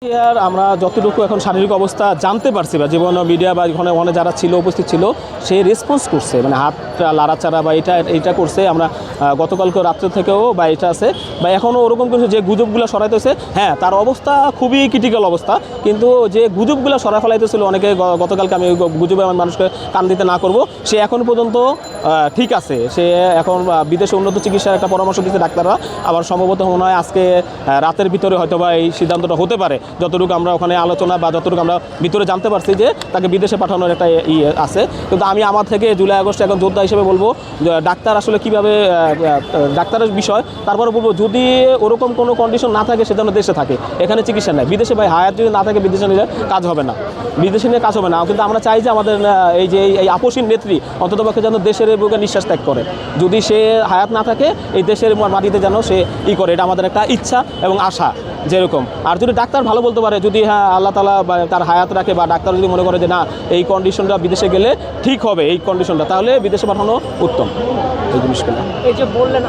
আর আমরা যতটুকু এখন শারীরিক অবস্থা জানতে পারছি বা জীবন মিডিয়া বা ওখানে যারা ছিল উপস্থিত ছিল সে রেসপন্স করছে, মানে হাতটা লাড়াচাড়া বা এটা করছে। আমরা গতকালকে রাত্রে থেকেও বা এটা আছে বা এখনও ওরকম কিছু যে গুজবগুলো সরাইতেছে, হ্যাঁ তার অবস্থা খুবই ক্রিটিক্যাল অবস্থা, কিন্তু যে গুজবগুলো সরাই ফেলাইতেছিল অনেকে, গতকালকে আমি গুজবে আমার মানুষকে কান দিতে না করব, সে এখন পর্যন্ত ঠিক আছে। সে এখন বিদেশে উন্নত চিকিৎসার একটা পরামর্শ দিচ্ছে ডাক্তাররা। আবার সম্ভবত মনে হয় আজকে রাতের ভিতরে হয়তো বা এই সিদ্ধান্তটা হতে পারে, যতটুকু আমরা ওখানে আলোচনা বা যতটুকু আমরা ভিতরে জানতে পারছি যে তাকে বিদেশে পাঠানোর একটা আছে। কিন্তু আমি আমার থেকে জুলাই আগস্টে এখন যোদ্ধা হিসেবে বলবো ডাক্তার আসলে কীভাবে ডাক্তারের বিষয়, তারপরে বলবো যদি ওরকম কোনো কন্ডিশন না থাকে সেজন্য দেশে থাকে, এখানে চিকিৎসা নেয়। বিদেশে ভাই হায়াত যদি না থাকে বিদেশে নিলে কাজ হবে না, বিদেশে নিয়ে কাজ হবে না। কিন্তু আমরা চাই যে আমাদের এই যে এই আপসীন নেত্রী অন্ততপক্ষে যেন দেশের বুকে নিঃশ্বাস ত্যাগ করে, যদি সে হায়াত না থাকে এই দেশের মাটিতে যেন সে করে, এটা আমাদের একটা ইচ্ছা এবং আশা যেরকম। আর যদি ডাক্তার ভালো বলতে পারে, যদি হ্যাঁ আল্লাহ তাআলা তার হায়াত রাখে বা ডাক্তার যদি মনে করে যে না এই কন্ডিশনটা বিদেশে গেলে ঠিক হবে এই কন্ডিশনটা, তাহলে বিদেশে পাঠানো উত্তম। এই জিনিসগুলো এই যে বললেন